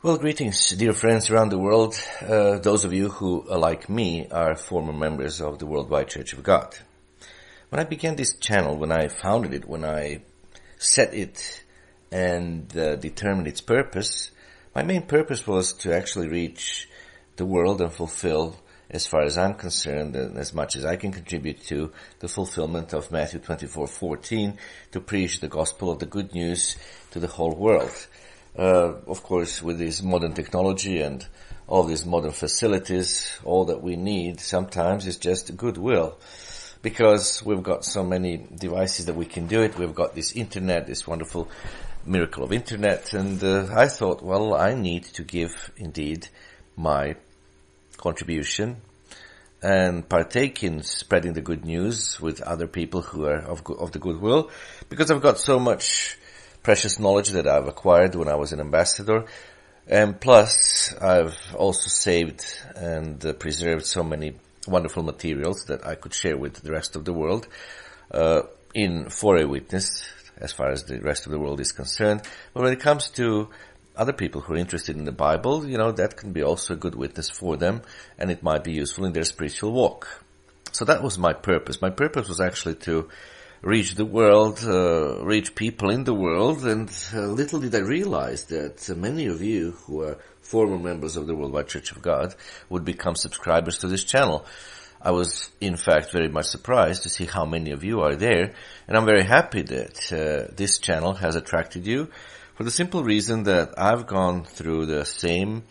Well, greetings, dear friends around the world. Those of you who, like me, are former members of the Worldwide Church of God. When I began this channel, when I founded it, when I set it and determined its purpose, my main purpose was to actually reach the world and fulfill, as far as I'm concerned, and as much as I can contribute to the fulfillment of Matthew 24:14, to preach the gospel of the good news to the whole world. Of course, with this modern technology and all these modern facilities, all that we need sometimes is just goodwill. Because we've got so many devices that we can do it. We've got this internet, this wonderful miracle of internet. And I thought, well, I need to give, indeed, my contribution and partake in spreading the good news with other people who are of the goodwill. Because I've got so much precious knowledge that I've acquired when I was an ambassador. And plus, I've also saved and preserved so many wonderful materials that I could share with the rest of the world for a witness, as far as the rest of the world is concerned. But when it comes to other people who are interested in the Bible, that can be also a good witness for them, and it might be useful in their spiritual walk. So that was my purpose. My purpose was actually to reach the world, reach people in the world, and little did I realize that many of you who are former members of the Worldwide Church of God would become subscribers to this channel. I was, in fact, very much surprised to see how many of you are there, and I'm very happy that this channel has attracted you for the simple reason that I've gone through the same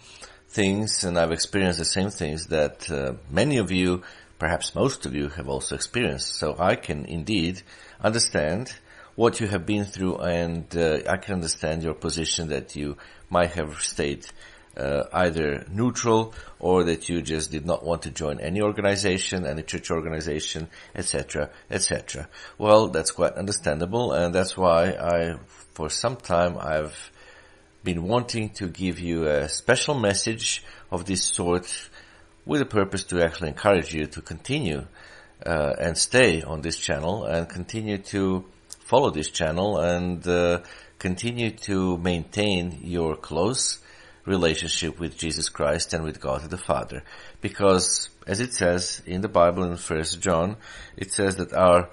things and I've experienced the same things that many of you, perhaps most of you, have also experienced. So I can indeed understand what you have been through, and I can understand your position that you might have stayed either neutral or that you just did not want to join any organization, any church organization, etc., etc. Well, that's quite understandable, and that's why for some time, I've been wanting to give you a special message of this sort with the purpose to actually encourage you to continue and stay on this channel and continue to follow this channel and continue to maintain your close relationship with Jesus Christ and with God the Father. Because, as it says in the Bible in 1 John, it says that our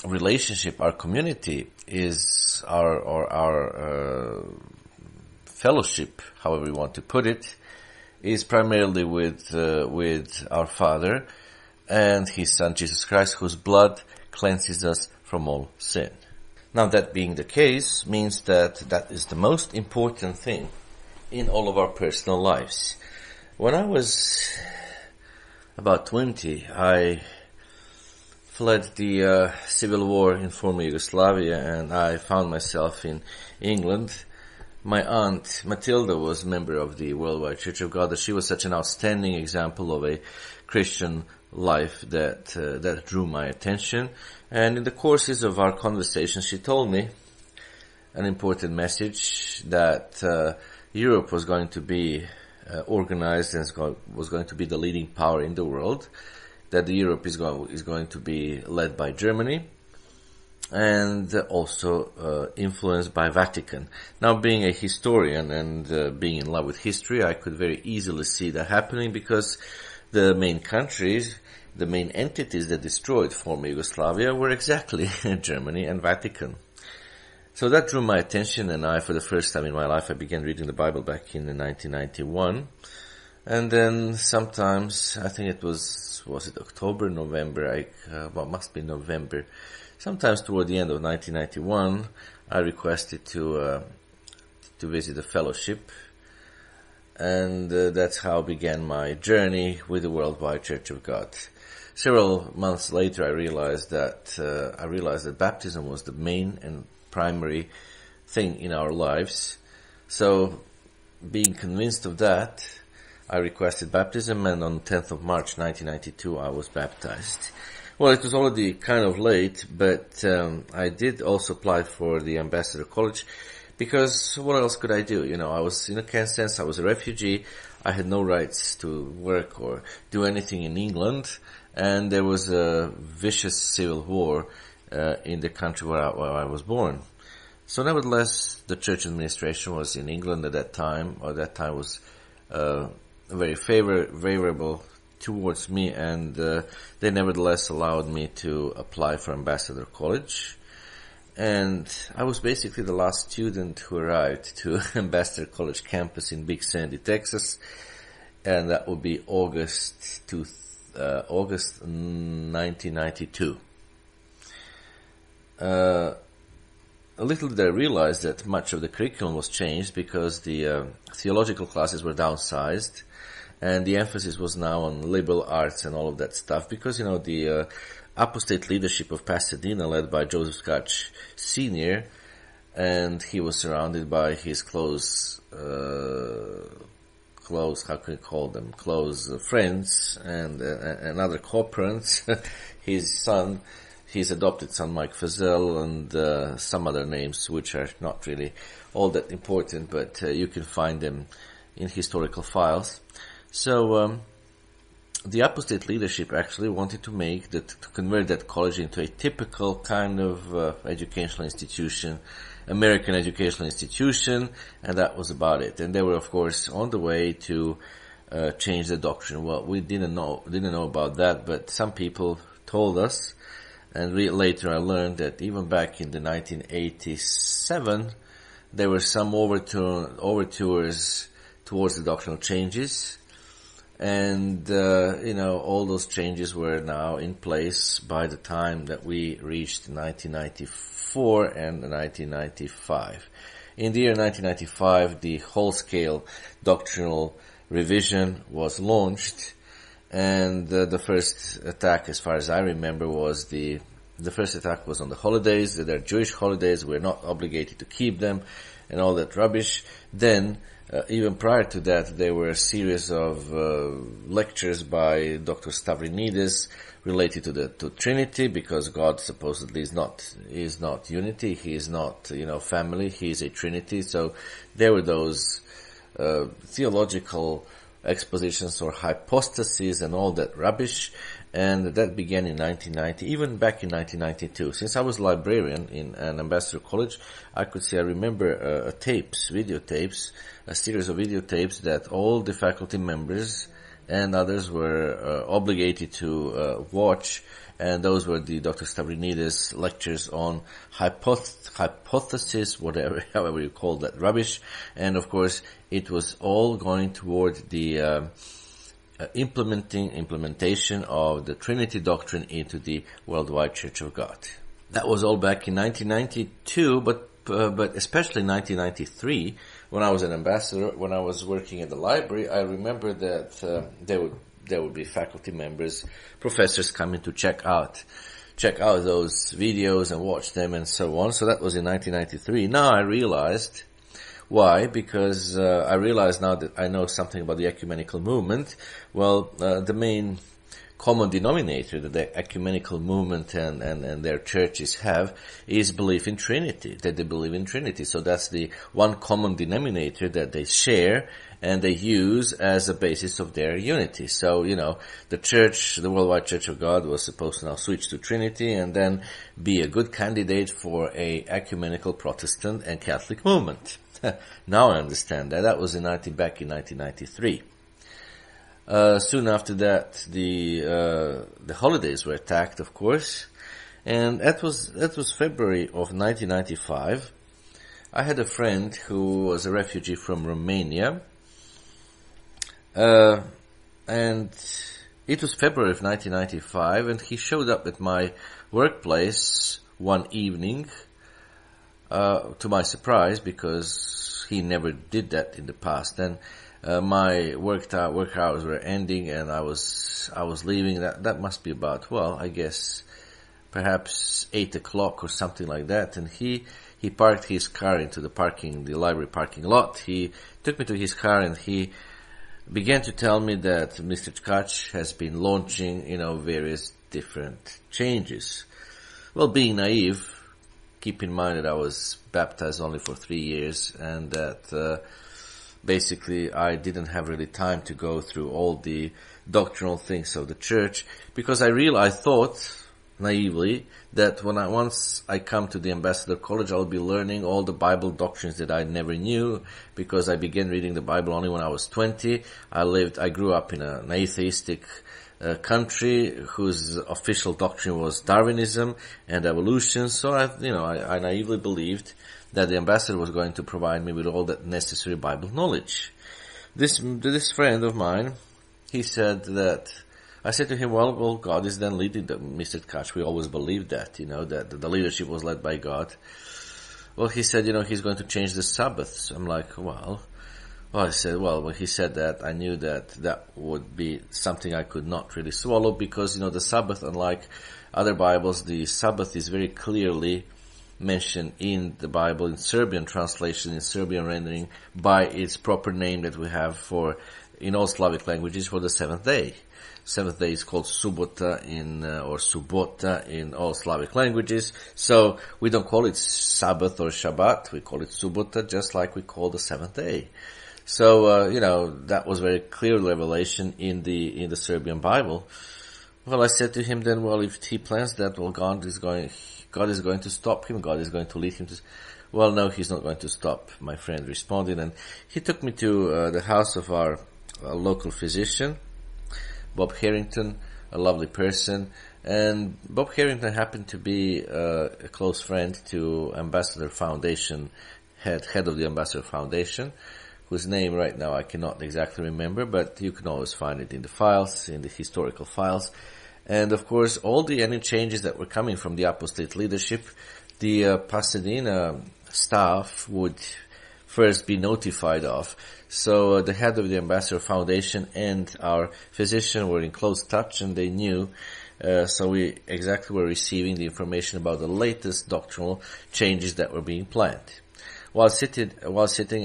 relationship, our community is our fellowship, however you want to put it, is primarily with our Father and His Son Jesus Christ, whose blood cleanses us from all sin. Now, that being the case means that is the most important thing in all of our personal lives. When I was about 20, I fled the civil war in former Yugoslavia, and I found myself in England. My aunt Matilda was a member of the Worldwide Church of God. She was such an outstanding example of a Christian life that drew my attention. And in the courses of our conversation, she told me an important message that Europe was going to be organized and was going to be the leading power in the world. That Europe is going to be led by Germany and also influenced by Vatican. Now, being a historian and being in love with history, I could very easily see that happening because the main countries, the main entities that destroyed former Yugoslavia were exactly Germany and Vatican. So that drew my attention, and I, for the first time in my life, I began reading the Bible back in 1991. And then sometimes, I think it was it October, November, must be November. Sometimes toward the end of 1991, I requested to visit a fellowship. And that's how began my journey with the Worldwide Church of God. Several months later, I realized that baptism was the main and primary thing in our lives. So, being convinced of that, I requested baptism, and on 10th of March 1992 I was baptized. Well, it was already kind of late, but I did also apply for the Ambassador College, because what else could I do? I was, in a sense, I was a refugee. I had no rights to work or do anything in England, and there was a vicious civil war in the country where I was born. So nevertheless, the church administration was in England at that time, or that time was very favorable towards me, and they nevertheless allowed me to apply for Ambassador College. And I was basically the last student who arrived to Ambassador College campus in Big Sandy, Texas, and that would be August 1992. Little did I realize that much of the curriculum was changed because the theological classes were downsized, and the emphasis was now on liberal arts and all of that stuff, because, the apostate leadership of Pasadena, led by Joseph Scotch Sr., and he was surrounded by his close, how can you call them, close friends and other co-parents, his adopted son Mike Fazell, and some other names which are not really all that important, but you can find them in historical files. So the apostate leadership actually wanted to convert that college into a typical kind of educational institution, American educational institution, and that was about it. And they were, of course, on the way to change the doctrine. Well, we didn't know about that, but some people told us, and later I learned that even back in the 1987, there were some overtures towards the doctrinal changes. And, all those changes were now in place by the time that we reached 1994 and 1995. In the year 1995, the whole-scale doctrinal revision was launched, and the first attack, as far as I remember, was the first attack was on the holidays. They're Jewish holidays, we're not obligated to keep them, and all that rubbish. Then, even prior to that, there were a series of lectures by Dr. Stavrididis related to Trinity, because God supposedly is not unity. He is not, family. He is a Trinity. So there were those theological expositions or hypostasies and all that rubbish. And that began in 1990, even back in 1992. Since I was a librarian in an Ambassador College, I remember videotapes, a series of videotapes that all the faculty members and others were obligated to watch, and those were the Dr. Stavrididis lectures on hypothesis, however you call that rubbish. And of course, it was all going toward the implementation of the Trinity doctrine into the worldwide Church of God. That was all back in 1992, but especially 1993, when I was an ambassador, when I was working at the library, I remember that there would be faculty members, professors coming to check out those videos and watch them and so on. So that was in 1993. Now I realized why, because I realize now that I know something about the ecumenical movement. Well, the main common denominator that the ecumenical movement and their churches have is belief in Trinity, that they believe in Trinity. So that's the one common denominator that they share and they use as a basis of their unity. So, the church, the Worldwide Church of God, was supposed to now switch to Trinity and then be a good candidate for a ecumenical Protestant and Catholic movement. Now I understand that. That was back in 1993. Soon after that, the holidays were attacked, of course, and that was February of 1995. I had a friend who was a refugee from Romania, and it was February of 1995, and he showed up at my workplace one evening, to my surprise, because he never did that in the past. And my work hours were ending, and I was leaving. That must be about, I guess perhaps 8 o'clock or something like that. And he parked his car into the library parking lot. He took me to his car and he began to tell me that Mr. Tkach has been launching, various different changes. Well, being naive, keep in mind that I was baptized only for 3 years, and that basically I didn't have really time to go through all the doctrinal things of the church, because I thought, naively that once I come to the Ambassador College, I'll be learning all the Bible doctrines that I never knew, because I began reading the Bible only when I was 20. I grew up in an atheistic country whose official doctrine was Darwinism and evolution. So I naively believed that the ambassador was going to provide me with all that necessary Bible knowledge. This friend of mine, he said that, I said to him, well, God is then leading Mr. Tkach. We always believed that, that the leadership was led by God. Well, he said, he's going to change the Sabbaths. I'm like, well, I said, when he said that, I knew that would be something I could not really swallow, because, the Sabbath, unlike other Bibles, the Sabbath is very clearly mentioned in the Bible, in Serbian translation, in Serbian rendering, by its proper name that we have in all Slavic languages for the seventh day. Seventh day is called subota or subota in all Slavic languages. So we don't call it Sabbath or Shabbat. We call it subota, just like we call the seventh day. So, that was very clear revelation in the Serbian Bible. Well, I said to him then, well, if he plans that, well, God is going to stop him. God is going to lead him to, well, no, he's not going to stop, my friend responded. And he took me to the house of our local physician, Bob Harrington, a lovely person. And Bob Harrington happened to be a close friend to Ambassador Foundation, head of the Ambassador Foundation, whose name right now I cannot exactly remember, but you can always find it in the files, in the historical files. And of course, any changes that were coming from the apostolic leadership, the Pasadena staff would first be notified of. So the head of the Ambassador Foundation and our physician were in close touch, and they knew. So we exactly were receiving the information about the latest doctrinal changes that were being planned. While sitting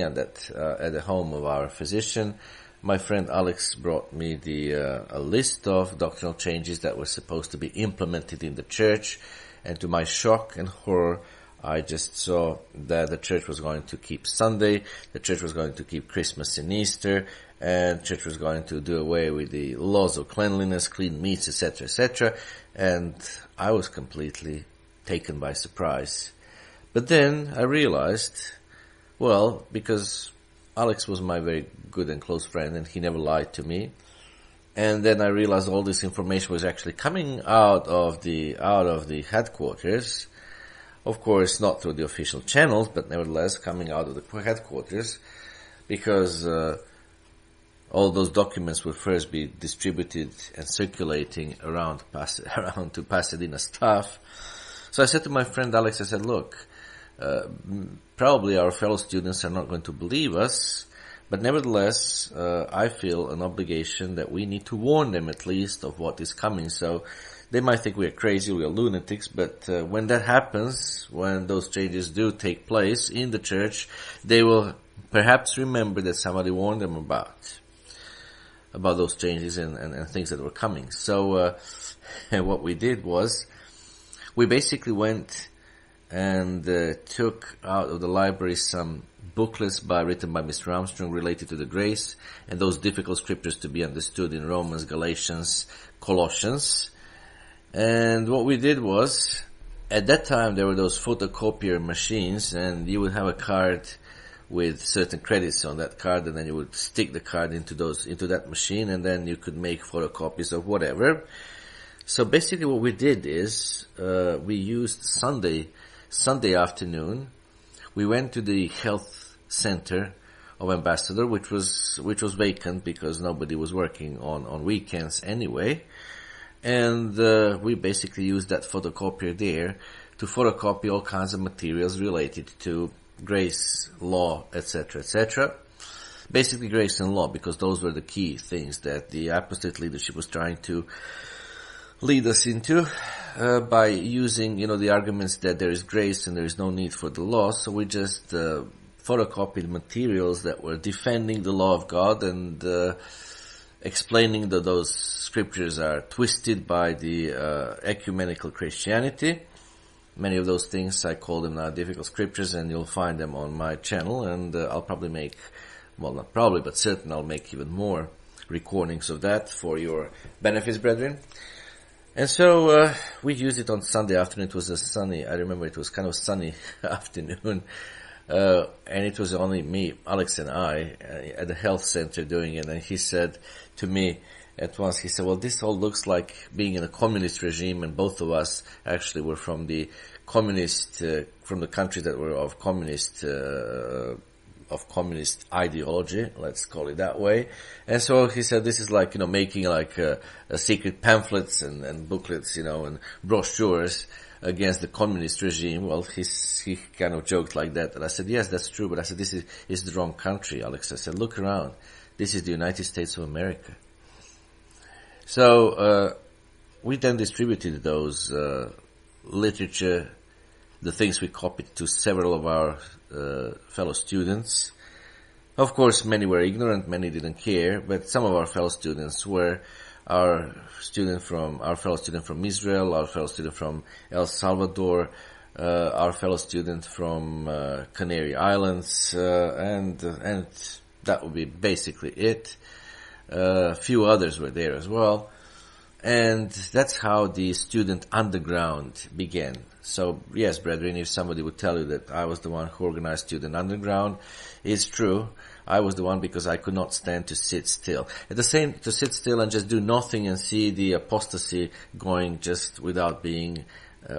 at the home of our physician, my friend Alex brought me a list of doctrinal changes that were supposed to be implemented in the church, and to my shock and horror, I just saw that the church was going to keep Sunday, the church was going to keep Christmas and Easter, and the church was going to do away with the laws of cleanliness, clean meats, etc., etc., and I was completely taken by surprise. But then I realized, well, because Alex was my very good and close friend, and he never lied to me. And then I realized all this information was actually coming out of the headquarters. Of course, not through the official channels, but nevertheless coming out of the headquarters, because all those documents will first be distributed and circulating around to Pasadena staff. So I said to my friend Alex, I said, look, probably our fellow students are not going to believe us, but nevertheless, I feel an obligation that we need to warn them at least of what is coming. So they might think we are crazy, we are lunatics, but when that happens, when those changes do take place in the church, they will perhaps remember that somebody warned them about those changes and things that were coming. So what we did was, we basically went and took out of the library some booklets written by Mr. Armstrong related to the grace and those difficult scriptures to be understood in Romans, Galatians, Colossians. And what we did was, at that time there were those photocopier machines, and you would have a card with certain credits on that card, and then you would stick the card into that machine, and then you could make photocopies of whatever. So basically what we did is, we used Sunday afternoon. We went to the health center of Ambassador, which was vacant because nobody was working on weekends anyway. And we basically used that photocopier there to photocopy all kinds of materials related to grace, law, etc., etc. Basically grace and law, because those were the key things that the apostolic leadership was trying to lead us into by using, the arguments that there is grace and there is no need for the law. So we just photocopied materials that were defending the law of God and explaining that those scriptures are twisted by the ecumenical Christianity. Many of those things, I call them now difficult scriptures, and you'll find them on my channel, and I'll probably make, well, not probably, but certain I'll make even more recordings of that for your benefits, brethren. And so we used it on Sunday afternoon. It was I remember it was kind of sunny afternoon. And it was only me, Alex and I, at the health center doing it. And he said to me at once, he said, well, this all looks like being in a communist regime, and both of us actually were from the communist, from the countries that were of communist ideology, let's call it that way. And so he said, this is like, making like a secret pamphlets and booklets, and brochures against the communist regime. Well, he kind of joked like that. And I said, yes, that's true. But I said, this is the wrong country, Alex. I said, look around. This is the United States of America. So, we then distributed those, literature, the things we copied, to several of our fellow students. Of course, many were ignorant, many didn't care, but some of our fellow students were our fellow student from Israel, our fellow student from El Salvador, our fellow student from Canary Islands, and that would be basically it. A few others were there as well. And that's how the student underground began. So, yes, brethren, if somebody would tell you that I was the one who organized student underground, it's true. I was the one because I could not stand to sit still. To sit still and just do nothing and see the apostasy going just without being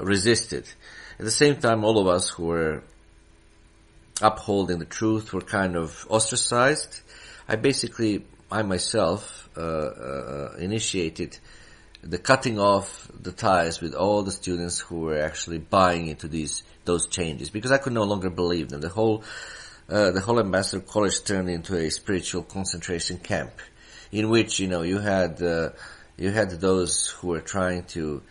resisted. At the same time, all of us who were upholding the truth were kind of ostracized. I myself initiated the cutting off the ties with all the students who were actually buying into those changes, because I could no longer believe them. The whole Ambassador College turned into a spiritual concentration camp, in which you had those who were trying to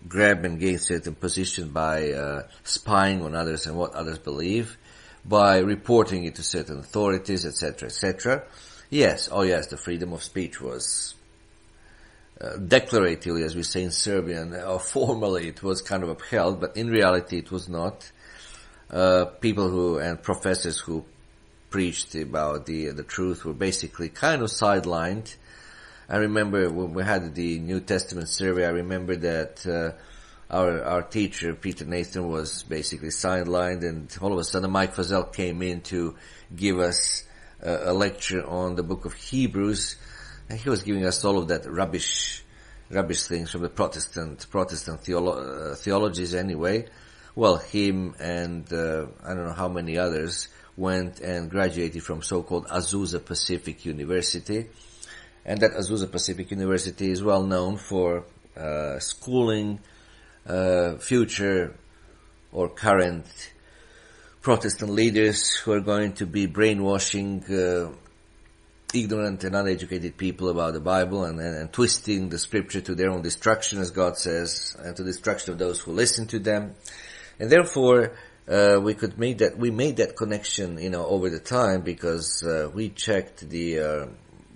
grab and gain certain position by spying on others and what others believe, by reporting it to certain authorities, etc., etc. Yes, the freedom of speech was declaratively, as we say in Serbian, or formally it was kind of upheld, but in reality it was not. People and professors who preached about the truth were basically kind of sidelined. I remember when we had the New Testament survey, I remember that our teacher, Peter Nathan, was basically sidelined, and all of a sudden Mike Fazell came in to give us a lecture on the book of Hebrews, and he was giving us all of that rubbish things from the Protestant theologies anyway. Well, him and I don't know how many others went and graduated from so-called Azusa Pacific University. And that Azusa Pacific University is well known for schooling future or current Protestant leaders who are going to be brainwashing ignorant and uneducated people about the Bible and twisting the scripture to their own destruction, as God says, and to the destruction of those who listen to them. And therefore, we made that connection, over the time, because we checked the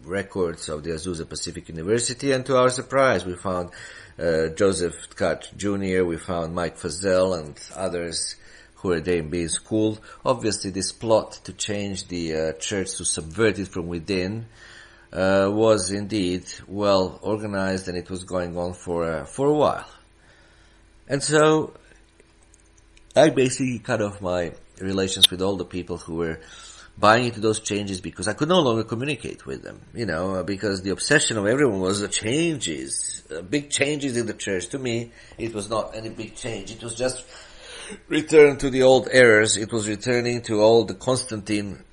records of the Azusa Pacific University, and to our surprise, we found Joseph Tkach Jr., we found Mike Fazell and others who were there being schooled. Obviously, this plot to change the church, to subvert it from within, was indeed well organized, and it was going on for a while. And so, I basically cut off my relations with all the people who were buying into those changes, because I could no longer communicate with them, because the obsession of everyone was the changes, big changes in the church. To me, it was not any big change. It was just return to the old errors. It was returning to all the Constantine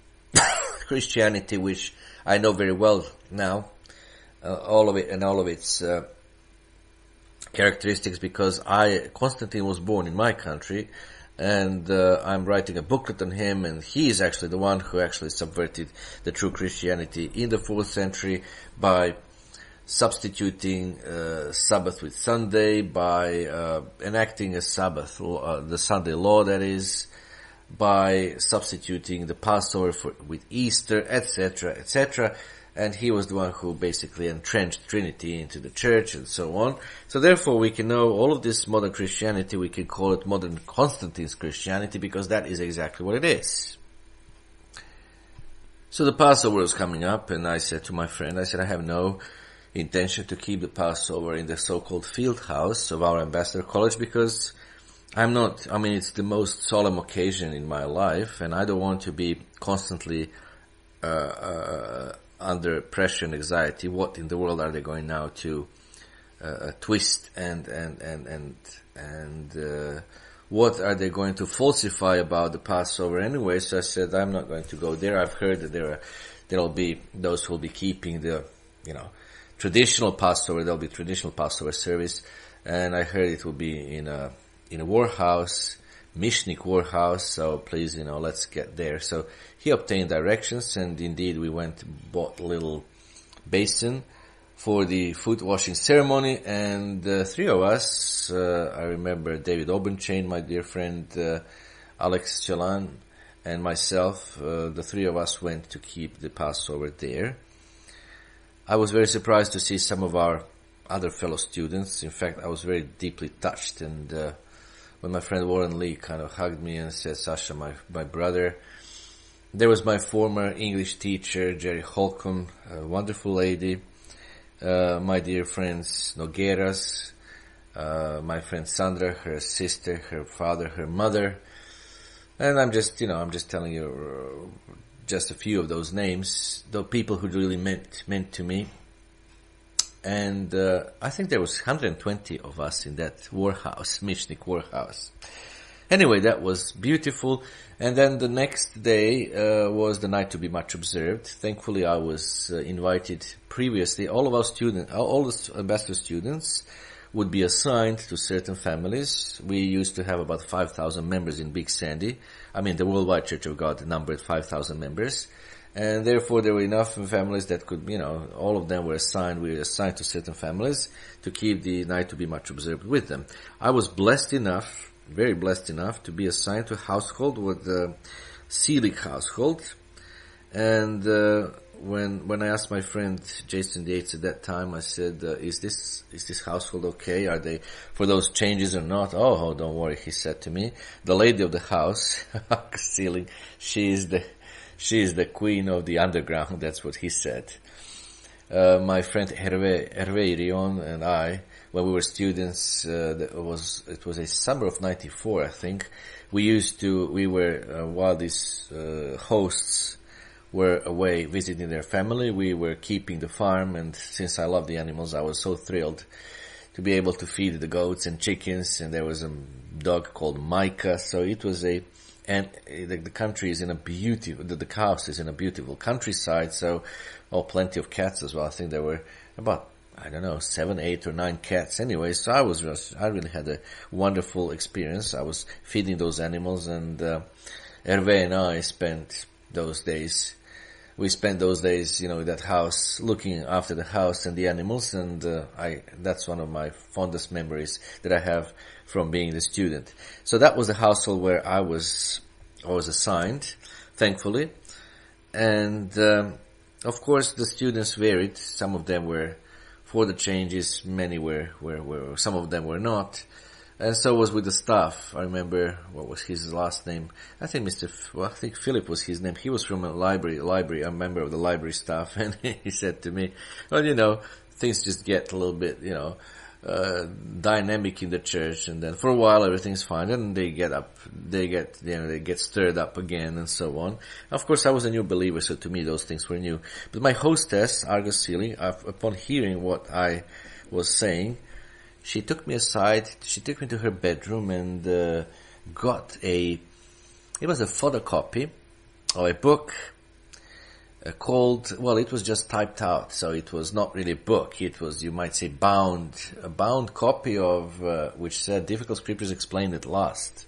Christianity, which I know very well now, all of it and all of its characteristics, because Constantine was born in my country, and I'm writing a booklet on him, and he is actually the one who actually subverted the true Christianity in the 4th century by substituting Sabbath with Sunday, by enacting a Sabbath, the Sunday law, that is, by substituting the Passover with Easter, etc., etc. And he was the one who basically entrenched Trinity into the church and so on. So therefore we can know all of this modern Christianity, we can call it modern Constantine's Christianity, because that is exactly what it is. So the Passover was coming up, and I said to my friend, I have no intention to keep the Passover in the so-called field house of our ambassador college, because it's the most solemn occasion in my life, and I don't want to be constantly under pressure and anxiety. What in the world are they going now to twist and what are they going to falsify about the Passover anyway? So I said, I'm not going to go there. I've heard that there'll be those who will be keeping the, traditional Passover. There'll be traditional Passover service, and I heard it will be in a warehouse, Mishnik warehouse. So please, let's get there. So he obtained directions, and indeed we went, bought a little basin for the foot washing ceremony, and the three of us, I remember David Obenchain, my dear friend, Alex Chalan, and myself, the three of us went to keep the Passover there. I was very surprised to see some of our other fellow students. In fact, I was very deeply touched, and when my friend Warren Lee kind of hugged me and said, Sasha, my brother. There was my former English teacher, Jerry Holcomb, a wonderful lady. My dear friends Nogueras, my friend Sandra, her sister, her father, her mother, and I'm just telling you just a few of those names, the people who really meant to me. And I think there was 120 of us in that warehouse, Mishnik warehouse. Anyway, that was beautiful. And then the next day was the night to be much observed. Thankfully, I was invited previously. All the ambassador students would be assigned to certain families. We used to have about 5,000 members in Big Sandy. The Worldwide Church of God numbered 5,000 members. And therefore, there were enough families that could, all of them were assigned. We were assigned to certain families to keep the night to be much observed with them. I was very blessed enough to be assigned to a household with the Seelig household. And when I asked my friend Jason Yates at that time, I said, is this household okay? Are they for those changes or not? Oh, don't worry, he said to me. The lady of the house, Seelig, she is the queen of the underground. That's what he said. My friend Hervé Irion and I, when we were students, it was a summer of 94, I think. While these hosts were away visiting their family, we were keeping the farm, and since I love the animals, I was so thrilled to be able to feed the goats and chickens, and there was a dog called Micah, so it was the country is in a beautiful, the house is in a beautiful countryside, so, plenty of cats as well. I think there were about, 7, 8 or 9 cats anyway. So I really had a wonderful experience. I was feeding those animals, and Hervé and I spent those days in that house, looking after the house and the animals, and that's one of my fondest memories that I have from being the student. So that was the household where I was assigned, thankfully. And of course the students varied. Some of them were for the changes, many were some of them were not. And so was with the staff. I remember, what was his last name? I think Philip was his name. He was from a library, a member of the library staff, and he said to me, well, things just get a little bit, dynamic in the church, and then for a while everything's fine, and they get stirred up again, and so on. Of course, I was a new believer, so to me those things were new. But my hostess, Argus Seelig, upon hearing what I was saying, she took me aside, she took me to her bedroom and got it was a photocopy of a book called, it was just typed out, so it was not really a book. It was, you might say, a bound copy of, which said, Difficult Scriptures Explained at Last.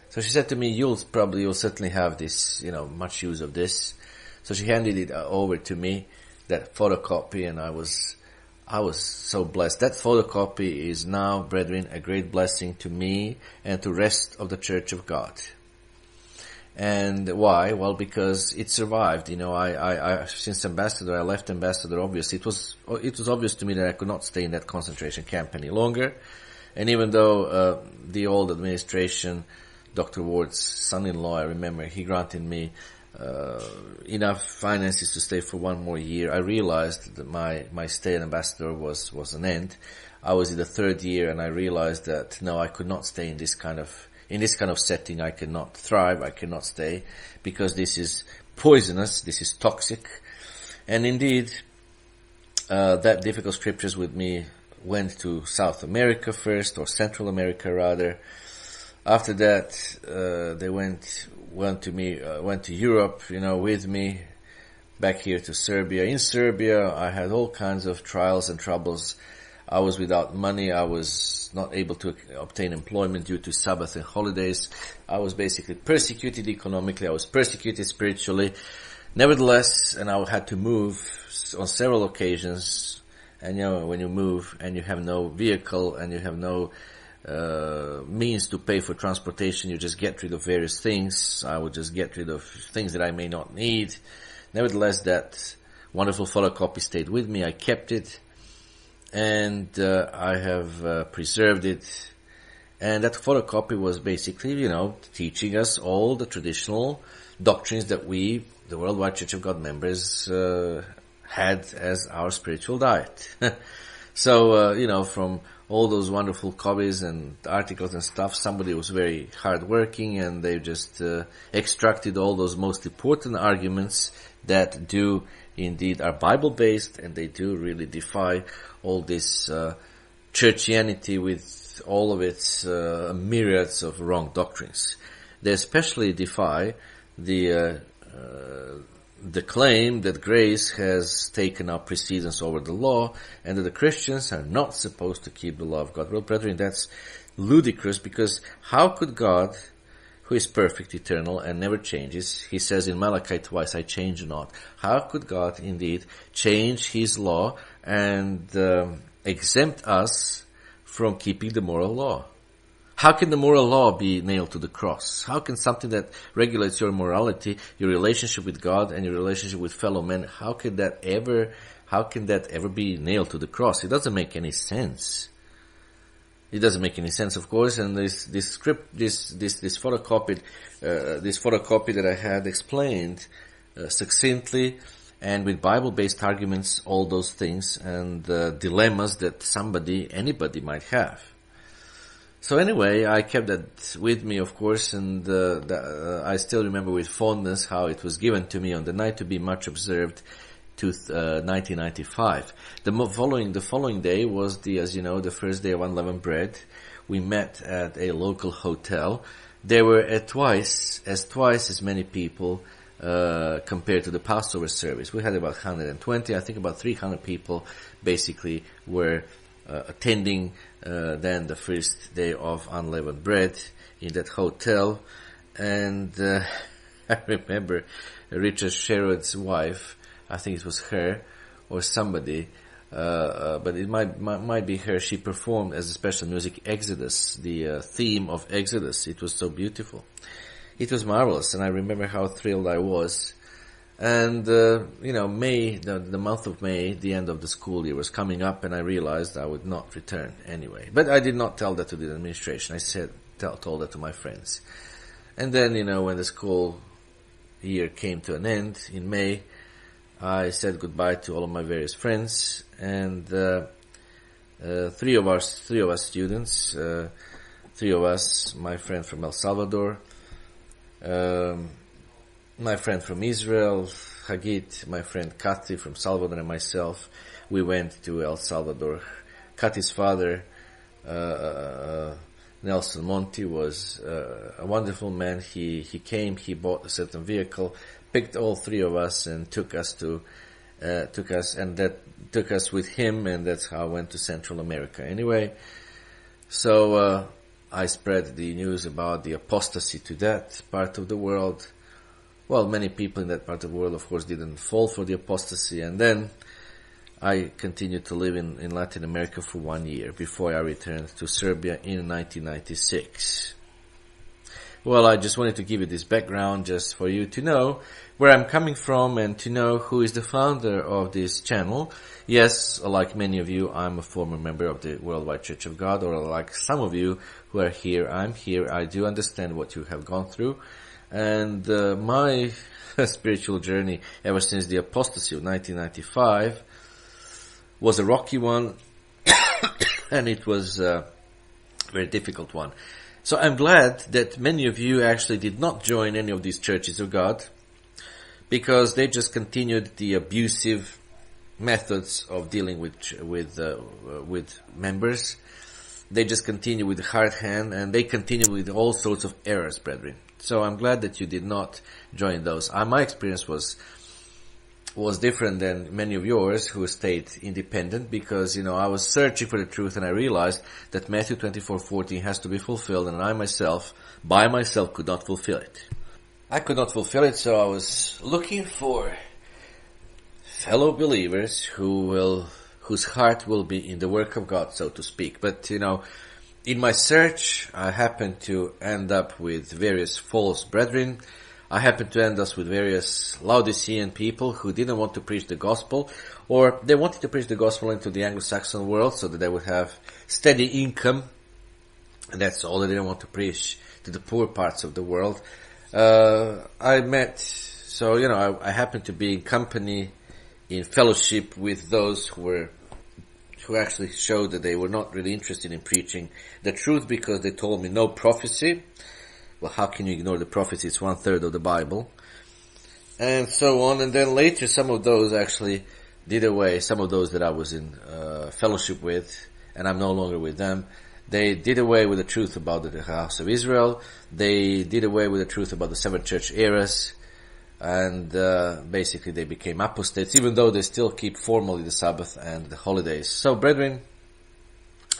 So she said to me, you'll certainly have this, much use of this. So she handed it over to me, that photocopy, and I was so blessed. That photocopy is now, brethren, a great blessing to me and to the rest of the Church of God. And why? Well, because it survived. I since ambassador, I left ambassador, obviously. It was obvious to me that I could not stay in that concentration camp any longer. And even though, the old administration, Dr. Ward's son-in-law, I remember, he granted me enough finances to stay for one more year, I realized that my stay as ambassador was an end. I was in the third year, and I realized that no, I could not stay in this kind of setting. I cannot thrive. I cannot stay, because this is poisonous. This is toxic. And indeed, that difficult scriptures with me went to South America first, or Central America rather. After that, they went to Europe, with me, back here to Serbia. In Serbia, I had all kinds of trials and troubles. I was without money. I was not able to obtain employment due to Sabbath and holidays. I was basically persecuted economically. I was persecuted spiritually. Nevertheless, and I had to move on several occasions. And when you move and you have no vehicle and you have no means to pay for transportation, you just get rid of various things. I would just get rid of things that I may not need. Nevertheless, that wonderful photocopy stayed with me. I kept it, and I have preserved it. And that photocopy was basically, teaching us all the traditional doctrines that we, the Worldwide Church of God members, had as our spiritual diet. So, from all those wonderful copies and articles and stuff, somebody was very hardworking, and they just extracted all those most important arguments that do indeed are Bible-based, and they do really defy all this churchianity with all of its myriads of wrong doctrines. They especially defy the claim that grace has taken up precedence over the law, and that the Christians are not supposed to keep the law of God. Well, brethren, that's ludicrous, because how could God, who is perfect, eternal, and never changes, he says in Malachi twice, I change not. How could God indeed change his law and exempt us from keeping the moral law? How can the moral law be nailed to the cross? How can something that regulates your morality, your relationship with God and your relationship with fellow men, how can that ever be nailed to the cross? It doesn't make any sense. It doesn't make any sense, of course, and this photocopy that I had explained succinctly and with Bible-based arguments all those things and dilemmas that anybody might have. So anyway, I kept that with me, of course, and I still remember with fondness how it was given to me on the night to be much observed, 1995. The following day was the first day of unleavened bread. We met at a local hotel. There were twice as many people compared to the Passover service. We had about 120. I think about 300 people basically were attending then the first day of unleavened bread in that hotel. And I remember Richard Sherrod's wife, I think it was her or somebody, but it might be her. She performed as a special music Exodus, the theme of Exodus. It was so beautiful. It was marvelous, and I remember how thrilled I was. And, May, the month of May, the end of the school year was coming up, and I realized I would not return anyway. But I did not tell that to the administration. I told that to my friends. And then, when the school year came to an end in May, I said goodbye to all of my various friends, and three of us students, my friend from El Salvador, my friend from Israel, Hagit, my friend Kathy from Salvador, and myself, we went to El Salvador. Kathy's father, Nelson Monti, was a wonderful man. He came, he bought a certain vehicle, picked all three of us and took us with him, and that's how I went to Central America. Anyway, so I spread the news about the apostasy to that part of the world. Well, many people in that part of the world, of course, didn't fall for the apostasy, and then I continued to live in Latin America for 1 year before I returned to Serbia in 1996. Well, I just wanted to give you this background just for you to know where I'm coming from and to know who is the founder of this channel. Yes, like many of you, I'm a former member of the Worldwide Church of God, or like some of you who are here, I'm here. I do understand what you have gone through. And my spiritual journey ever since the apostasy of 1995 was a rocky one, and it was a very difficult one. So I'm glad that many of you actually did not join any of these churches of God, because they just continued the abusive methods of dealing with members. They just continue with the hard hand, and they continue with all sorts of errors, brethren. So I'm glad that you did not join those. My experience was different than many of yours who stayed independent, because, I was searching for the truth, and I realized that Matthew 24:14 has to be fulfilled, and I myself, by myself, could not fulfill it. I could not fulfill it, so I was looking for fellow believers whose heart will be in the work of God, so to speak. But, in my search, I happened to end up with various false brethren. I happened to end up with various Laodicean people who didn't want to preach the gospel, or they wanted to preach the gospel into the Anglo-Saxon world so that they would have steady income. And that's all. They didn't want to preach to the poor parts of the world. I happened to be in company, in fellowship with those who actually showed that they were not really interested in preaching the truth, because they told me no prophecy. Well, how can you ignore the prophecy? It's 1/3 of the Bible. And so on. And then later, some of those actually did away, some of those that I was in fellowship with, and I'm no longer with them. They did away with the truth about the house of Israel. They did away with the truth about the 7 church eras. And basically they became apostates, even though they still keep formally the Sabbath and the holidays. So, brethren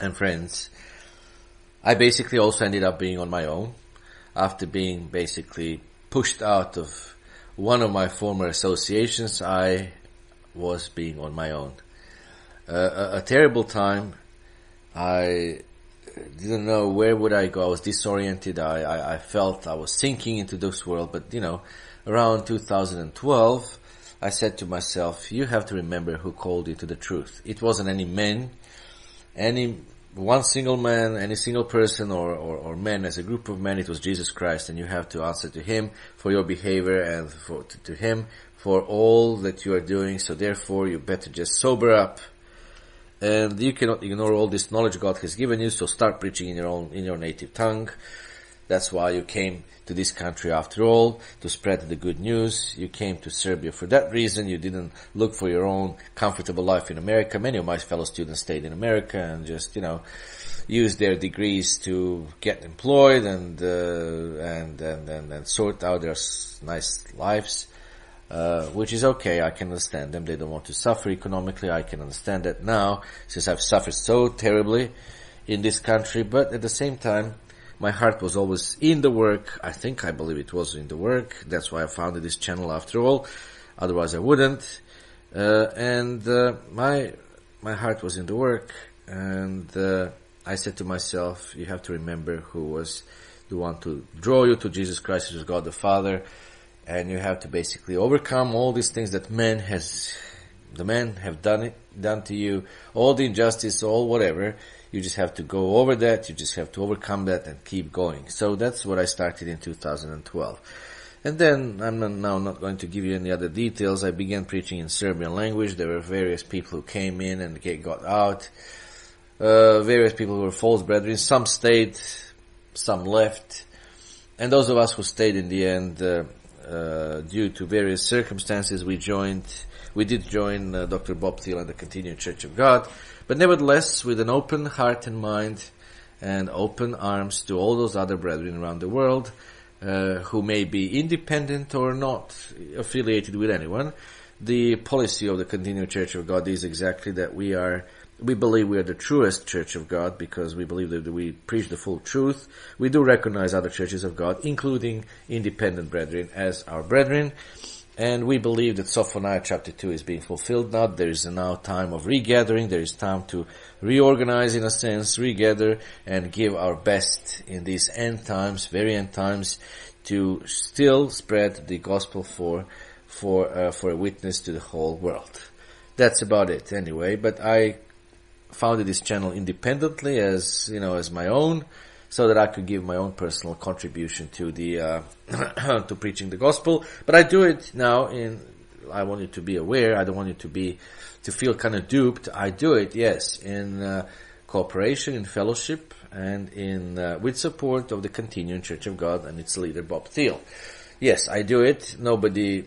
and friends, I basically also ended up being on my own, after being basically pushed out of one of my former associations. I was being on my own. A terrible time. I didn't know where would I go. I was disoriented. I felt I was sinking into this world. But, around 2012, I said to myself, you have to remember who called you to the truth. It wasn't any men, any one single man, any single person or men as a group of men. It was Jesus Christ, and you have to answer to Him for your behavior and to Him for all that you are doing. So therefore, you better just sober up. And you cannot ignore all this knowledge God has given you, so start preaching in your native tongue. That's why you came to this country after all, to spread the good news. You came to Serbia for that reason. You didn't look for your own comfortable life in America. Many of my fellow students stayed in America and just, used their degrees to get employed and sort out their nice lives. Which is okay. I can understand them. They don't want to suffer economically. I can understand that now, since I've suffered so terribly in this country. But at the same time, my heart was always in the work. I believe it was in the work. That's why I founded this channel after all. Otherwise I wouldn't. My heart was in the work. And I said to myself, you have to remember who was the one to draw you to Jesus Christ, who is God the Father. And you have to basically overcome all these things that the men have done to you, all the injustice, all whatever. You just have to go over that. You just have to overcome that and keep going. So that's what I started in 2012. And then I'm now not going to give you any other details. I began preaching in Serbian language. There were various people who came in and got out. Various people who were false brethren. Some stayed, some left. And those of us who stayed in the end, due to various circumstances, we did join Dr. Bob Thiel and the Continuing Church of God, but nevertheless with an open heart and mind and open arms to all those other brethren around the world who may be independent or not affiliated with anyone. The policy of the Continuing Church of God is exactly that we believe we are the truest Church of God, because we believe that we preach the full truth. We do recognize other churches of God, including independent brethren, as our brethren. And we believe that Sophoniah chapter 2 is being fulfilled now. There is now time of regathering. There is time to reorganize, in a sense, regather and give our best in these end times, very end times, to still spread the gospel for a witness to the whole world. That's about it anyway. But I founded this channel independently as my own, so that I could give my own personal contribution to the to preaching the gospel. But I do it now I want you to be aware. I don't want you to feel kind of duped. I do it, yes, in cooperation, in fellowship, and with support of the Continuing Church of God and its leader, Bob Thiel. Yes, I do it. Nobody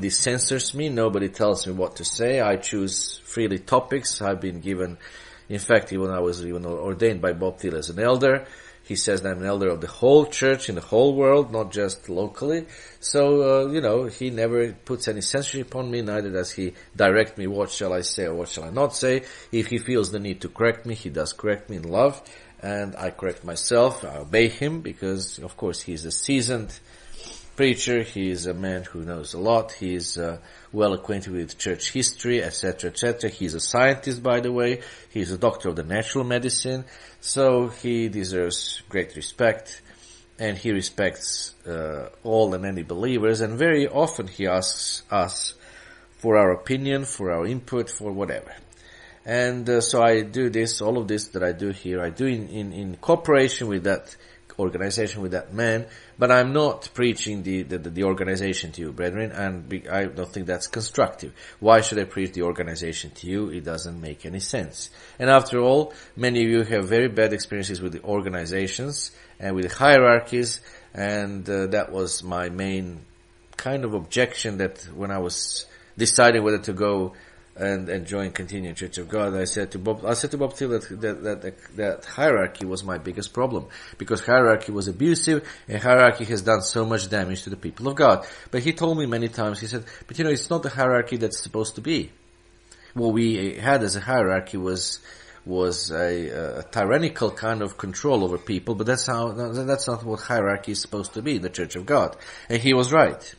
censors me. Nobody tells me what to say. I choose freely topics. I've been given, in fact, even I was even ordained by Bob Thiel as an elder. He says that I'm an elder of the whole church in the whole world, not just locally. So, he never puts any censorship on me, neither does he direct me what shall I say or what shall I not say. If he feels the need to correct me, he does correct me in love, and I correct myself. I obey him because, of course, he's a seasoned preacher. He is a man who knows a lot. He is well acquainted with church history, etc., etc. He's a scientist, by the way. He's a doctor of the natural medicine. So he deserves great respect, and he respects all and any believers, and very often he asks us for our opinion, for our input, for whatever. And so I do this, all of this that I do here, I do in cooperation with that organization, with that man, but I'm not preaching the organization to you, brethren, and I don't think that's constructive. Why should I preach the organization to you? It doesn't make any sense. And after all, many of you have very bad experiences with the organizations and with the hierarchies, and that was my main kind of objection, that when I was deciding whether to go and join Continuing Church of God, I said to Bob Thiel that hierarchy was my biggest problem, because hierarchy was abusive, and hierarchy has done so much damage to the people of God. But he told me many times, he said, but it's not the hierarchy that's supposed to be. What we had as a hierarchy was a tyrannical kind of control over people, but that's not what hierarchy is supposed to be in the Church of God. And he was right.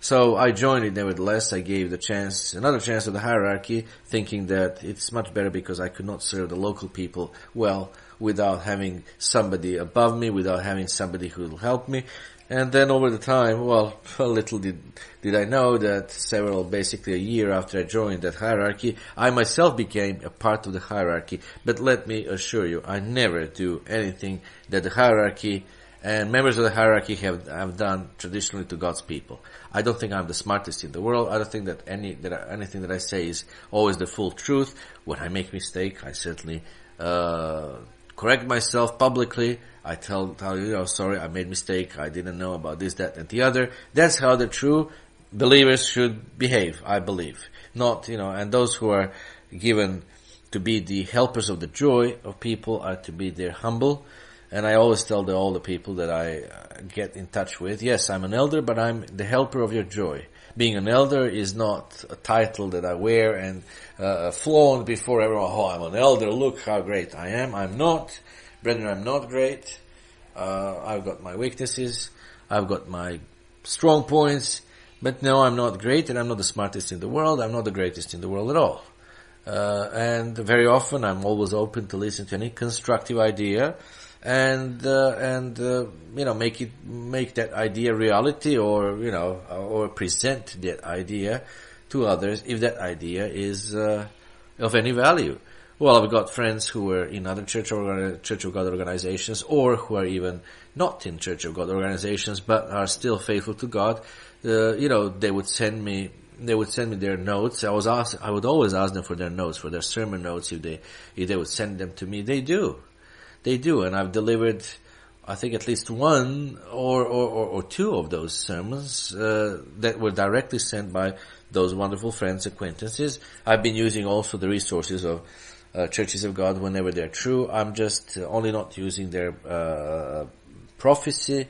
So I joined it nevertheless. I gave another chance to the hierarchy, thinking that it's much better because I could not serve the local people well without having somebody above me, without having somebody who will help me. And then over the time, little did I know that basically a year after I joined that hierarchy, I myself became a part of the hierarchy. But let me assure you, I never do anything that the hierarchy and members of the hierarchy have done traditionally to God's people. I don't think I'm the smartest in the world. I don't think that anything that I say is always the full truth. When I make mistake, I certainly correct myself publicly. I tell you, sorry, I made mistake. I didn't know about this, that, and the other. That's how the true believers should behave, I believe. Not, and those who are given to be the helpers of the joy of people are to be there humble. And I always tell all the people that I get in touch with, yes, I'm an elder, but I'm the helper of your joy. Being an elder is not a title that I wear and flaunt before everyone. Oh, I'm an elder. Look how great I am. I'm not. Brethren, I'm not great. I've got my weaknesses. I've got my strong points. But no, I'm not great, and I'm not the smartest in the world. I'm not the greatest in the world at all. And very often I'm always open to listen to any constructive idea. And make that idea reality, or present that idea to others if that idea is of any value. Well, I've got friends who are in other Church of God organizations, or who are even not in Church of God organizations, but are still faithful to God. They would send me their notes. I would always ask them for their notes, for their sermon notes, if they would send them to me. They do, and I've delivered, I think, at least one or two of those sermons that were directly sent by those wonderful friends, acquaintances. I've been using also the resources of Churches of God whenever they're true. I'm just only not using their prophecy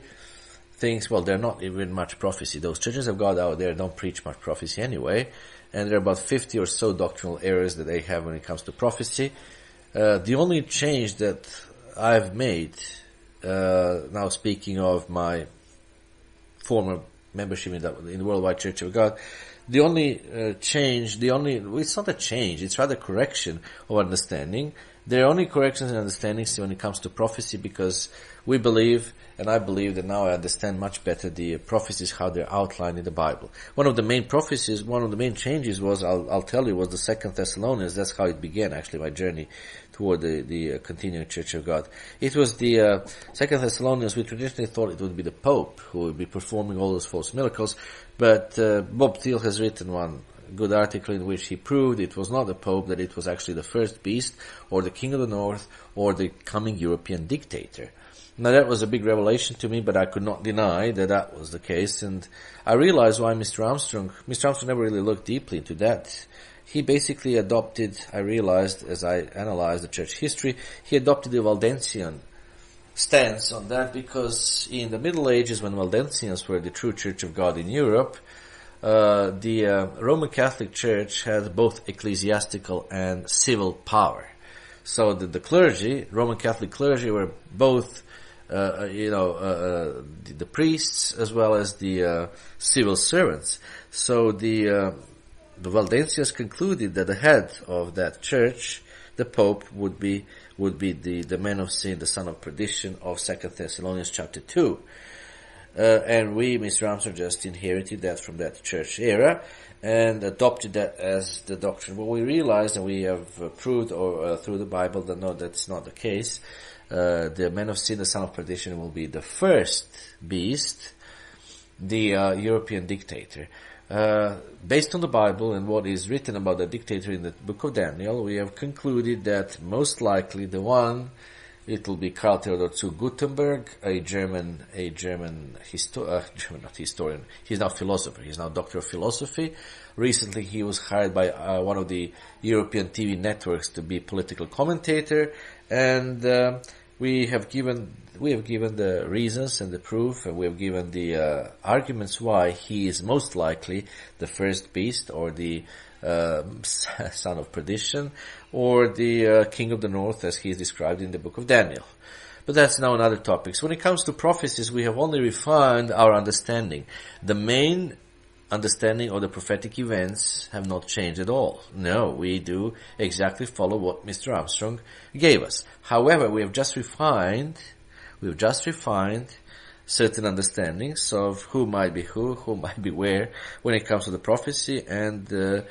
things. Well, they're not even much prophecy. Those Churches of God out there don't preach much prophecy anyway, and there are about 50 or so doctrinal errors that they have when it comes to prophecy. The only change that I've made, now speaking of my former membership in the Worldwide Church of God, the only change, it's not a change, it's rather correction of understanding, There are only corrections and understandings when it comes to prophecy, because we believe, and I believe that now I understand much better the prophecies, how they're outlined in the Bible. One of the main prophecies, one of the main changes was, I'll tell you, was the 2 Thessalonians. That's how it began, actually, my journey toward the continuing Church of God. It was the 2 Thessalonians. We traditionally thought it would be the Pope who would be performing all those false miracles, but Bob Thiel has written one good article in which he proved it was not the Pope, that it was actually the first beast, or the King of the North, or the coming European dictator. Now that was a big revelation to me, but I could not deny that that was the case, and I realized why Mr. Armstrong never really looked deeply into that. He basically adopted, I realized as I analyzed the church history, he adopted the Waldensian stance on that, because in the Middle Ages, when Waldensians were the true Church of God in Europe, the Roman Catholic Church had both ecclesiastical and civil power. So the clergy, Roman Catholic clergy, were both, the priests as well as the civil servants. So the Waldensians concluded that the head of that church, the Pope, would be the man of sin, the son of perdition of 2 Thessalonians chapter 2. And we, Mr. Armstrong, just inherited that from that church era and adopted that as the doctrine. Well, we realized, and we have proved through the Bible, that no, that's not the case. The man of sin, the son of perdition, will be the first beast, the European dictator. Based on the Bible and what is written about the dictator in the book of Daniel, we have concluded that most likely the one, it will be Karl Theodor zu Gutenberg, a German not historian. He's now philosopher. He's now doctor of philosophy. Recently, he was hired by one of the European TV networks to be political commentator, and we have given the reasons and the proof, and we have given the arguments why he is most likely the first beast, or the son of perdition, or the king of the north, as he is described in the book of Daniel. But that's now another topic. So when it comes to prophecies, we have only refined our understanding. The main understanding of the prophetic events have not changed at all. No, we do exactly follow what Mr. Armstrong gave us. However, we have just refined certain understandings of who might be who might be where when it comes to the prophecy, and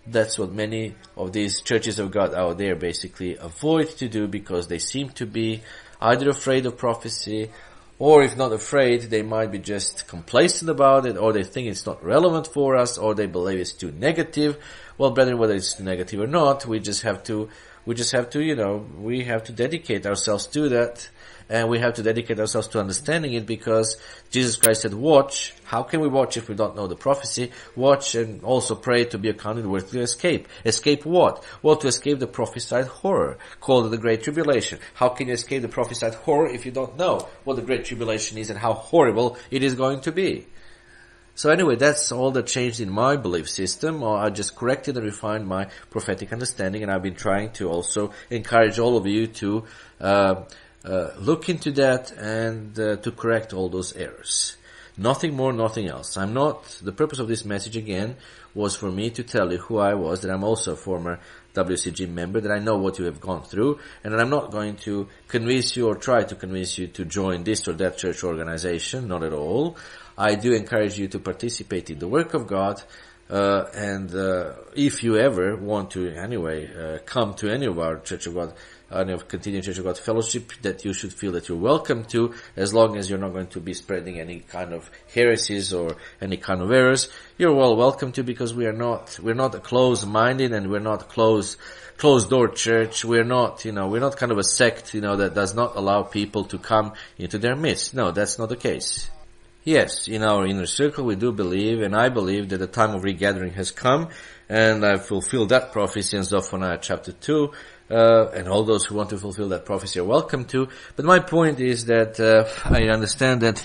that's what many of these churches of God out there basically avoid to do, because they seem to be either afraid of prophecy, or if not afraid, they might be just complacent about it, or they think it's not relevant for us, or they believe it's too negative. Well, brethren, whether it's too negative or not, we have to dedicate ourselves to that, and we have to dedicate ourselves to understanding it, because Jesus Christ said, watch. How can we watch if we don't know the prophecy? Watch and also pray to be accounted worthy to escape. Escape what? Well, to escape the prophesied horror, called the Great Tribulation. How can you escape the prophesied horror if you don't know what the Great Tribulation is and how horrible it is going to be? So anyway, that's all that changed in my belief system. I just corrected and refined my prophetic understanding, and I've been trying to also encourage all of you to look into that and to correct all those errors. Nothing more, nothing else. The purpose of this message again was for me to tell you who I was, that I'm also a former WCG member, that I know what you have gone through, and that I'm not going to convince you or try to convince you to join this or that church organization, not at all. I do encourage you to participate in the work of God, and if you ever want to come to any of our Church of God, any of Continuing Church of God fellowship, that you should feel that you're welcome to, as long as you're not going to be spreading any kind of heresies or any kind of errors. You're well welcome to, because we're not a closed-minded, and we're not closed-door church. We're not kind of a sect, that does not allow people to come into their midst. No, that's not the case. Yes, in our inner circle we do believe, and I believe, that the time of regathering has come, and I've fulfilled that prophecy in Zephaniah chapter 2, and all those who want to fulfill that prophecy are welcome to. But my point is that I understand that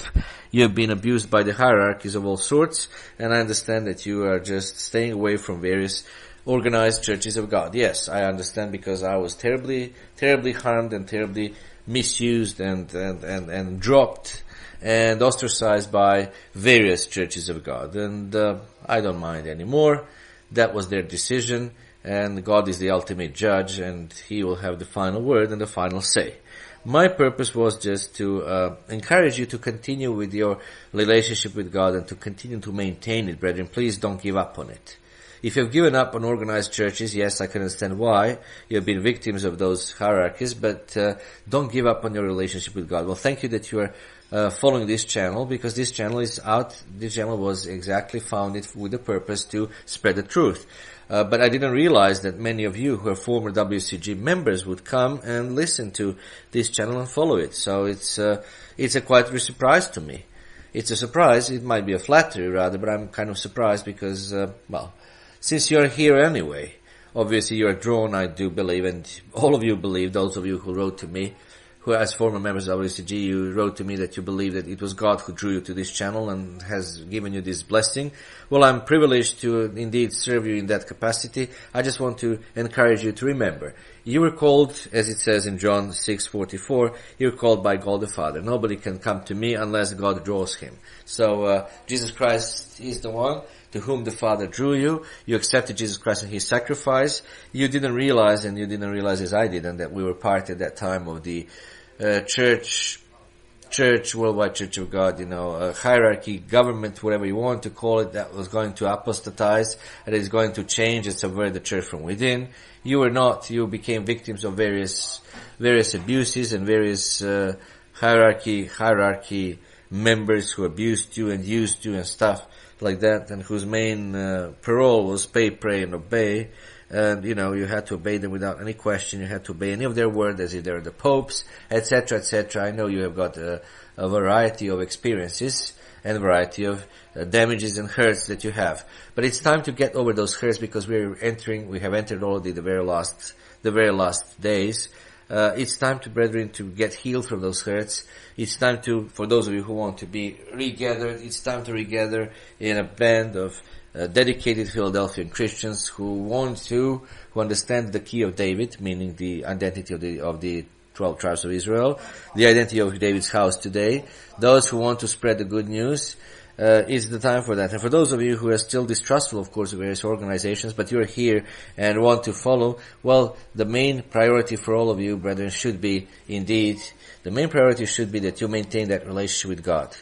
you have been abused by the hierarchies of all sorts, and I understand that you are just staying away from various organized churches of God. Yes, I understand, because I was terribly, terribly harmed and terribly misused and dropped and ostracized by various churches of God. And I don't mind anymore. That was their decision, and God is the ultimate judge, and He will have the final word and the final say. My purpose was just to encourage you to continue with your relationship with God and to continue to maintain it, brethren. Please don't give up on it. If you've given up on organized churches, yes, I can understand why. You've been victims of those hierarchies, but don't give up on your relationship with God. Well, thank you that you are following this channel, because this channel is out. This channel was exactly founded with the purpose to spread the truth. But I didn't realize that many of you who are former WCG members would come and listen to this channel and follow it. So it's a quite a surprise to me. It's a surprise. It might be a flattery rather, but I'm kind of surprised because, since you're here anyway, obviously you're drawn, I do believe, and all of you believe, those of you who wrote to me, who as former members of WCG, you wrote to me that you believe that it was God who drew you to this channel and has given you this blessing. Well, I'm privileged to indeed serve you in that capacity. I just want to encourage you to remember, you were called, as it says in John 6:44, you're called by God the Father. Nobody can come to me unless God draws him. So, Jesus Christ is the one to whom the Father drew you. You accepted Jesus Christ and His sacrifice. You didn't realize, and you didn't realize as I did, and that we were part at that time of the church, worldwide Church of God, hierarchy, government, whatever you want to call it, that was going to apostatize, and is going to change and subvert the church from within. You were not. You became victims of various abuses and various hierarchy members who abused you and used you and stuff like that, and whose main parole was pay, pray, and obey. And, you had to obey them without any question. You had to obey any of their word as if they were the popes, etc., etc. I know you have got a variety of experiences and a variety of damages and hurts that you have. But it's time to get over those hurts, because we have entered already the very last days. It's time to, brethren, to get healed from those hurts. It's time to, for those of you who want to be regathered, it's time to regather in a band of dedicated Philadelphian Christians who understand the key of David, meaning the identity of the 12 tribes of Israel, the identity of David's house today. Those who want to spread the good news, is the time for that. And for those of you who are still distrustful, of course, of various organizations, but you're here and want to follow, well, the main priority for all of you, brethren, should be that you maintain that relationship with God.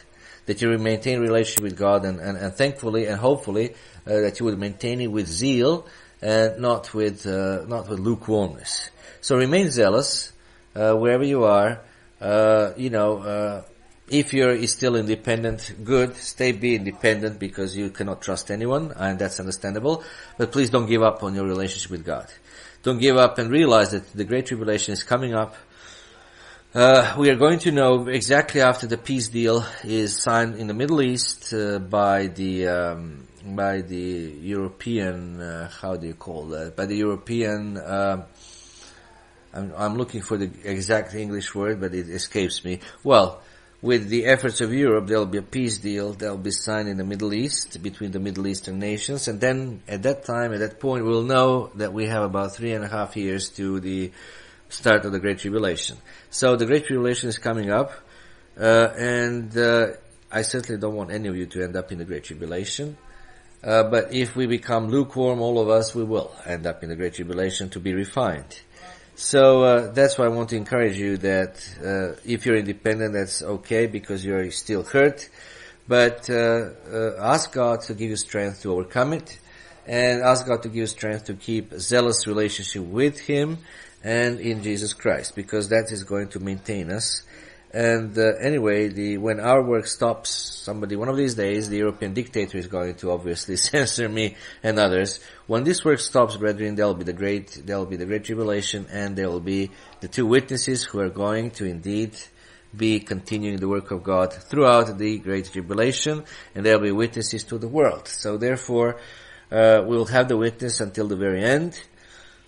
That you maintain relationship with God, and thankfully and hopefully that you will maintain it with zeal and not with lukewarmness. So remain zealous wherever you are. If you're still independent, good. Be independent, because you cannot trust anyone, and that's understandable. But please don't give up on your relationship with God. Don't give up, and realize that the Great Tribulation is coming up. We are going to know exactly after the peace deal is signed in the Middle East by the European, how do you call that? By the European, I'm looking for the exact English word, but it escapes me. Well, with the efforts of Europe, there will be a peace deal that will be signed in the Middle East between the Middle Eastern nations, and then at that point, we'll know that we have about 3.5 years to the start of the Great Tribulation. So the Great Tribulation is coming up, and I certainly don't want any of you to end up in the Great Tribulation. But if we become lukewarm, all of us, we will end up in the Great Tribulation to be refined. So that's why I want to encourage you that if you're independent, that's okay, because you're still hurt. But ask God to give you strength to overcome it, and ask God to give you strength to keep a zealous relationship with Him and in Jesus Christ, because that is going to maintain us. And anyway, when our work stops, one of these days, the European dictator is going to obviously censor me and others. When this work stops, brethren, there will be the Great Tribulation, and there will be the two witnesses who are going to indeed be continuing the work of God throughout the Great Tribulation, and there will be witnesses to the world. So therefore, we will have the witness until the very end.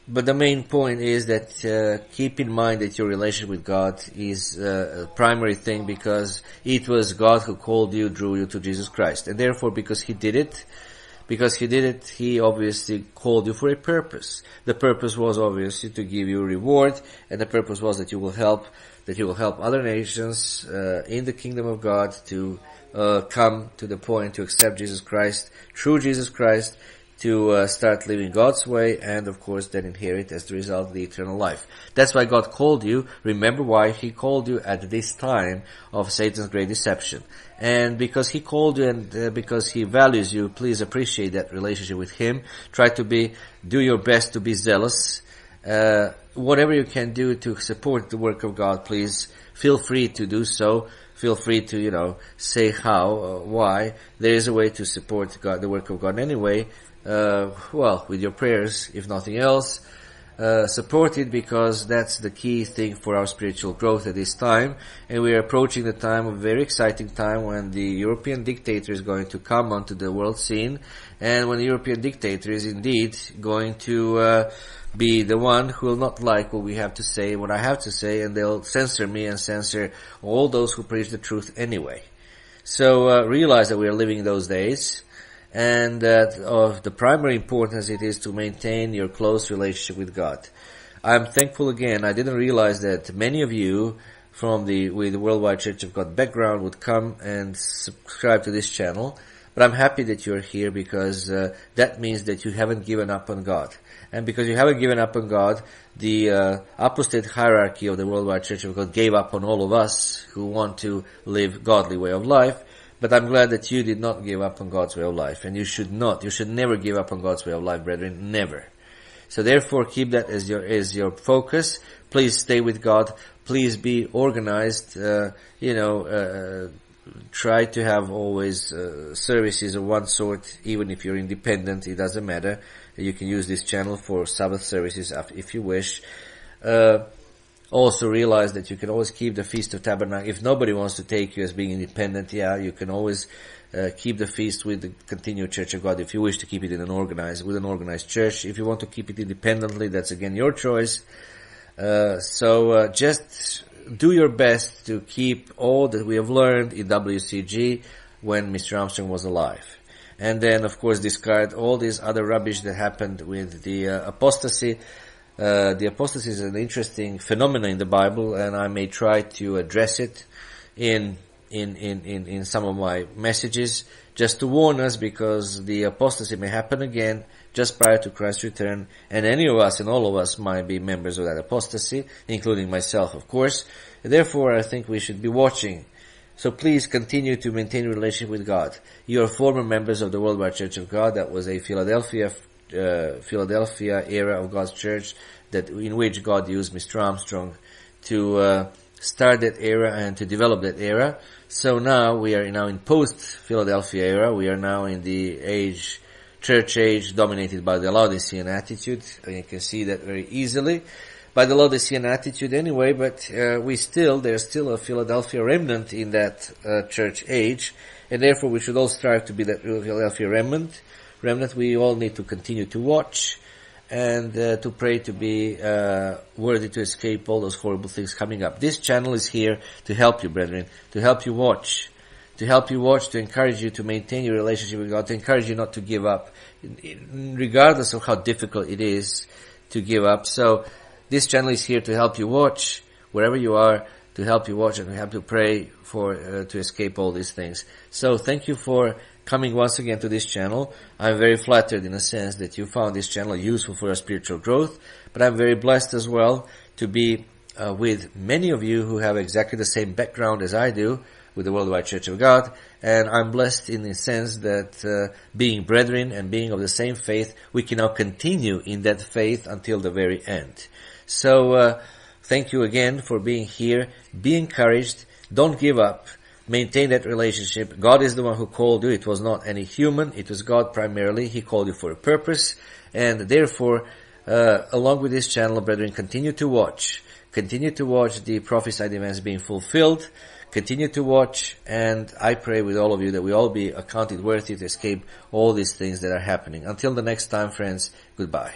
But the main point is that keep in mind that your relationship with God is a primary thing, because it was God who called you, drew you to Jesus Christ. And therefore, because He did it, He obviously called you for a purpose. The purpose was obviously to give you a reward, and the purpose was that you will help other nations in the kingdom of God to come to the point to accept Jesus Christ, through Jesus Christ, to start living God's way, and of course then inherit as the result the eternal life. That's why God called you. Remember why He called you at this time of Satan's great deception. And because He called you and because He values you, please appreciate that relationship with Him. Try to do your best to be zealous. Whatever you can do to support the work of God, please feel free to do so. Feel free to, say how, why. There is a way to support God, the work of God anyway. With your prayers, if nothing else. Support it, because that's the key thing for our spiritual growth at this time. And we are approaching the time, a very exciting time, when the European dictator is going to come onto the world scene. And when the European dictator is indeed going to be the one who will not like what we have to say, what I have to say, and they'll censor me and censor all those who preach the truth anyway. So realize that we are living those days, and that of the primary importance it is to maintain your close relationship with God. I'm thankful again. I didn't realize that many of you with the Worldwide Church of God background would come and subscribe to this channel. But I'm happy that you're here, because that means that you haven't given up on God. And because you haven't given up on God, the apostate hierarchy of the Worldwide Church of God gave up on all of us who want to live godly way of life. But I'm glad that you did not give up on God's way of life. And you should not. You should never give up on God's way of life, brethren. Never. So therefore, keep that as your focus. Please stay with God. Please be organized. Try to have always services of one sort, even if you're independent. It doesn't matter. You can use this channel for Sabbath services if you wish. Also realize that you can always keep the Feast of Tabernacles. If nobody wants to take you as being independent, you can always keep the feast with the continued Church of God if you wish to keep it with an organized church. If you want to keep it independently, that's again your choice. Just do your best to keep all that we have learned in WCG when Mr. Armstrong was alive. And then, of course, discard all this other rubbish that happened with the apostasy. The apostasy is an interesting phenomenon in the Bible, and I may try to address it in some of my messages, just to warn us, because the apostasy may happen again just prior to Christ's return, and any of us and all of us might be members of that apostasy, including myself, of course. Therefore, I think we should be watching. So please continue to maintain a relationship with God. You are former members of the Worldwide Church of God. That was a Philadelphia era of God's church, in which God used Mr. Armstrong to start that era and to develop that era. So now we are in post-Philadelphia era. We are now in the church age dominated by the Laodicean attitude. And you can see that very easily by the Laodicean attitude anyway, but there's still a Philadelphia remnant in that church age, and therefore we should all strive to be that Philadelphia remnant. We all need to continue to watch and to pray to be worthy to escape all those horrible things coming up. This channel is here to help you, brethren, to help you watch, to encourage you to maintain your relationship with God, to encourage you not to give up, regardless of how difficult it is to give up. So this channel is here to help you watch, wherever you are, to help you watch and to help you pray to escape all these things. So thank you for coming once again to this channel. I'm very flattered in a sense that you found this channel useful for your spiritual growth, but I'm very blessed as well to be with many of you who have exactly the same background as I do with the Worldwide Church of God, and I'm blessed in the sense that being brethren and being of the same faith, we can now continue in that faith until the very end. So thank you again for being here. Be encouraged. Don't give up. Maintain that relationship. God is the one who called you. It was not any human. It was God primarily. He called you for a purpose. And therefore, along with this channel, brethren, continue to watch. Continue to watch the prophesied events being fulfilled. Continue to watch. And I pray with all of you that we all be accounted worthy to escape all these things that are happening. Until the next time, friends, goodbye.